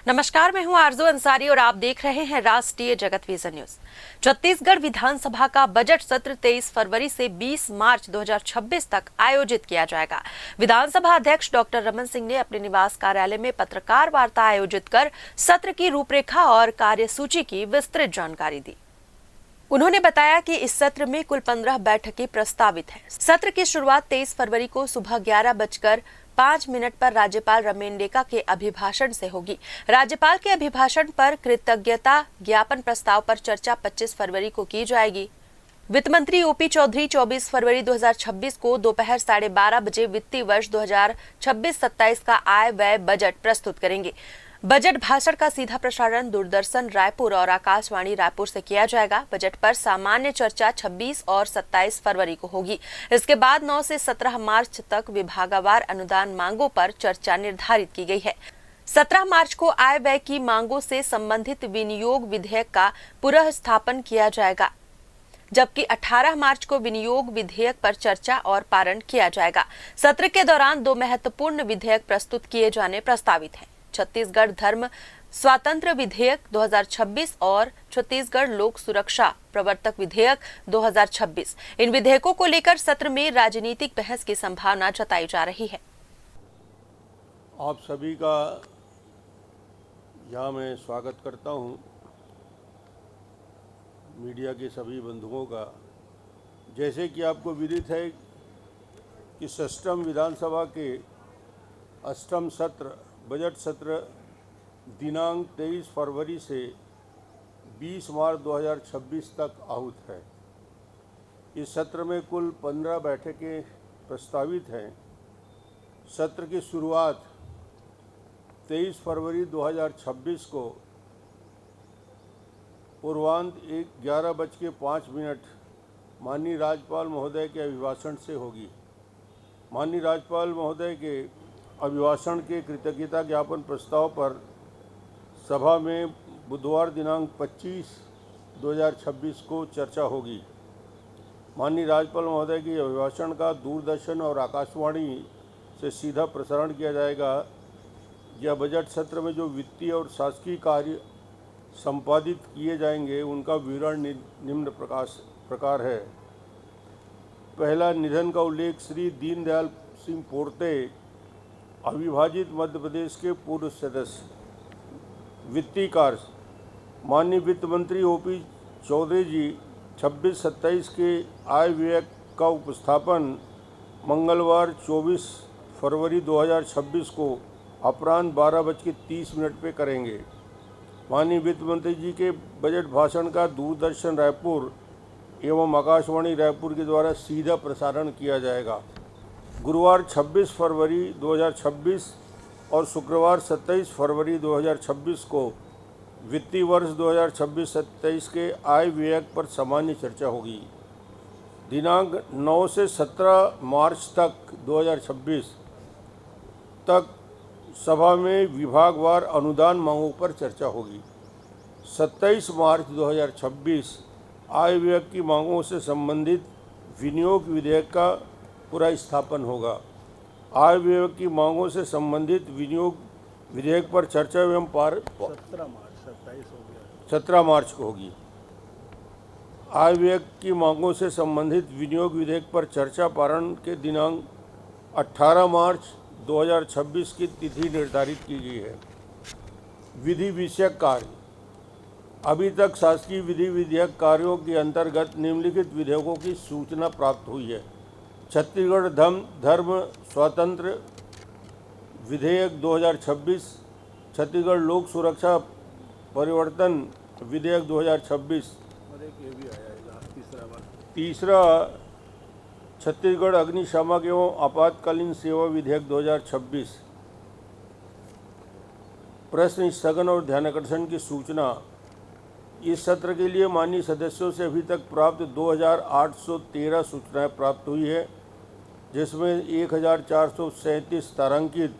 नमस्कार, मैं हूं आरजू अंसारी और आप देख रहे हैं राष्ट्रीय जगत विजन न्यूज। छत्तीसगढ़ विधानसभा का बजट सत्र 23 फरवरी से 20 मार्च 2026 तक आयोजित किया जाएगा। विधानसभा अध्यक्ष डॉक्टर रमन सिंह ने अपने निवास कार्यालय में पत्रकार वार्ता आयोजित कर सत्र की रूपरेखा और कार्यसूची की विस्तृत जानकारी दी। उन्होंने बताया कि इस सत्र में कुल 15 बैठकें प्रस्तावित हैं। सत्र की शुरुआत 23 फरवरी को सुबह 11:05 पर राज्यपाल रमेंडेका के अभिभाषण से होगी। राज्यपाल के अभिभाषण पर कृतज्ञता ज्ञापन प्रस्ताव पर चर्चा 25 फरवरी को की जाएगी। वित्त मंत्री ओपी चौधरी 24 फरवरी 2026 को दोपहर 12:30 बजे वित्तीय वर्ष 2026-27 का आय व्यय बजट प्रस्तुत करेंगे। बजट भाषण का सीधा प्रसारण दूरदर्शन रायपुर और आकाशवाणी रायपुर से किया जाएगा। बजट पर सामान्य चर्चा 26 और 27 फरवरी को होगी। इसके बाद 9 से 17 मार्च तक विभागवार अनुदान मांगों पर चर्चा निर्धारित की गई है। 17 मार्च को आय व्यय की मांगों से संबंधित विनियोग विधेयक का पुनः स्थापन किया जाएगा, जबकि 18 मार्च को विनियोग विधेयक पर चर्चा और पारण किया जाएगा। सत्र के दौरान 2 महत्वपूर्ण विधेयक प्रस्तुत किए जाने प्रस्तावित हैं। छत्तीसगढ़ धर्म स्वातंत्र्य विधेयक 2026 और छत्तीसगढ़ लोक सुरक्षा प्रवर्तक विधेयक 2026। इन विधेयकों को लेकर सत्र में राजनीतिक बहस की संभावना जताई जा रही है। आप सभी का यहाँ मैं स्वागत करता हूँ, मीडिया के सभी बंधुओं का। जैसे कि आपको विदित है कि षष्ठम विधानसभा के अष्टम सत्र बजट सत्र दिनांक 23 फरवरी से 20 मार्च 2026 तक आहूत है। इस सत्र में कुल 15 बैठकें प्रस्तावित हैं। सत्र की शुरुआत 23 फरवरी 2026 को पूर्वांत 11:05 माननीय राज्यपाल महोदय के अभिभाषण से होगी। माननीय राज्यपाल महोदय के अभिभाषण के कृतज्ञता ज्ञापन प्रस्ताव पर सभा में बुधवार दिनांक 25/2026 को चर्चा होगी। माननीय राज्यपाल महोदय के अभिभाषण का दूरदर्शन और आकाशवाणी से सीधा प्रसारण किया जाएगा। यह बजट सत्र में जो वित्तीय और शासकीय कार्य संपादित किए जाएंगे उनका विवरण निम्न प्रकार है। पहला, निधन का उल्लेख श्री दीनदयाल सिंह पोर्ते, अविभाजित मध्य प्रदेश के पूर्व सदस्य। वित्तीय कार्य, माननीय वित्त मंत्री ओपी चौधरी जी 26-27 के आय व्यय का उपस्थापन मंगलवार 24 फरवरी 2026 को अपराह्न 12:30 पे करेंगे। माननीय वित्त मंत्री जी के बजट भाषण का दूरदर्शन रायपुर एवं आकाशवाणी रायपुर के द्वारा सीधा प्रसारण किया जाएगा। गुरुवार 26 फरवरी 2026 और शुक्रवार 27 फरवरी 2026 को वित्तीय वर्ष 2026-27 के आय व्यय पर सामान्य चर्चा होगी। दिनांक 9 से 17 मार्च तक 2026 तक सभा में विभागवार अनुदान मांगों पर चर्चा होगी। 27 मार्च 2026 आय व्यय की मांगों से संबंधित विनियोग विधेयक का पूरा स्थापन होगा। आय व्यय की मांगों से संबंधित विनियोग विधेयक पर चर्चा एवं 17 मार्च को होगी। आय व्यय की मांगों से संबंधित विनियोग विधेयक पर चर्चा पारण के दिनांक 18 मार्च 2026 की तिथि निर्धारित की गई है। विधि विषयक कार्य, अभी तक शासकीय विधि विधेयक कार्यों के अंतर्गत निम्नलिखित विधेयकों की सूचना प्राप्त हुई है। छत्तीसगढ़ धर्म स्वातंत्र्य विधेयक 2026, छत्तीसगढ़ लोक सुरक्षा परिवर्तन विधेयक 2026, तीसरा छत्तीसगढ़ अग्निशामक एवं आपातकालीन सेवा विधेयक 2026। प्रश्न स्थगन और ध्यानाकर्षण की सूचना। इस सत्र के लिए माननीय सदस्यों से अभी तक प्राप्त 2813 सूचनाएं प्राप्त हुई है, जिसमें 1437 तारांकित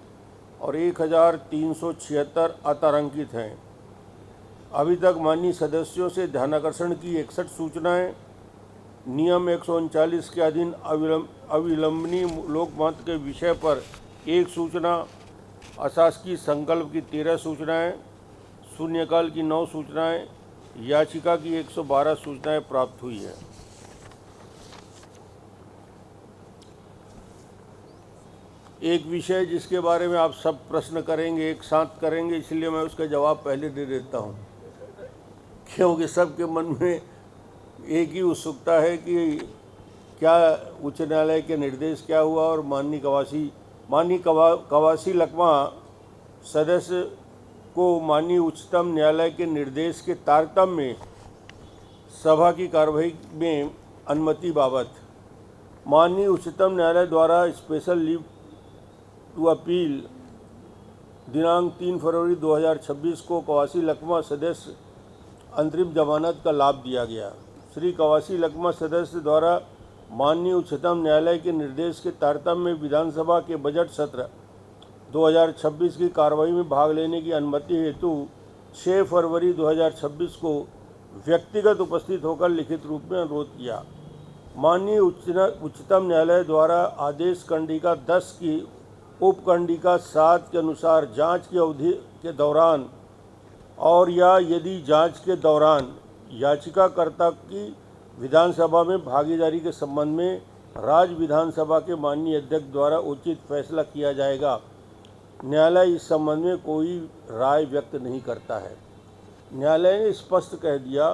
और 1376 अतारांकित हैं। अभी तक माननीय सदस्यों से ध्यानाकर्षण की 61 सूचनाएं नियम 139 के अधीन अविलंबनीय लोकमत के विषय पर 1 सूचना, अशासकीय संकल्प की 13 सूचनाएं, शून्यकाल की 9 सूचनाएं, याचिका की 112 सूचनाएं प्राप्त हुई है। एक विषय जिसके बारे में आप सब प्रश्न करेंगे, एक साथ करेंगे, इसलिए मैं उसका जवाब पहले दे देता हूं, क्योंकि सबके मन में एक ही उत्सुकता है कि क्या उच्च न्यायालय के निर्देश क्या हुआ और माननीय कवासी लकवा सदस्य को माननीय उच्चतम न्यायालय के निर्देश के तारतम्य में सभा की कार्यवाही में अनुमति बाबत माननीय उच्चतम न्यायालय द्वारा स्पेशल लीव टू अपील दिनांक 3 फरवरी 2026 को कवासी लकवा सदस्य अंतरिम जमानत का लाभ दिया गया। श्री कवासी लकवा सदस्य द्वारा माननीय उच्चतम न्यायालय के निर्देश के तारतम्य में विधानसभा के बजट सत्र 2026 की कार्रवाई में भाग लेने की अनुमति हेतु 6 फरवरी 2026 को व्यक्तिगत उपस्थित होकर लिखित रूप में अनुरोध किया। माननीय उच्चतम न्यायालय द्वारा आदेश कंडिका 10 की उपकंडिका 7 के अनुसार जांच की अवधि के दौरान और या यदि जांच के दौरान याचिकाकर्ता की विधानसभा में भागीदारी के संबंध में राज्य विधानसभा के माननीय अध्यक्ष द्वारा उचित फैसला किया जाएगा। न्यायालय इस संबंध में कोई राय व्यक्त नहीं करता है। न्यायालय ने स्पष्ट कह दिया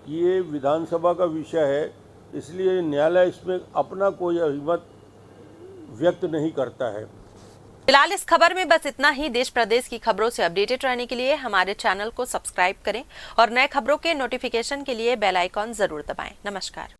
कि ये विधानसभा का विषय है, इसलिए न्यायालय इसमें अपना कोई अभिमत व्यक्त नहीं करता है। फिलहाल इस खबर में बस इतना ही। देश प्रदेश की खबरों से अपडेटेड रहने के लिए हमारे चैनल को सब्सक्राइब करें और नए खबरों के नोटिफिकेशन के लिए बेल आइकॉन जरूर दबाएं। नमस्कार।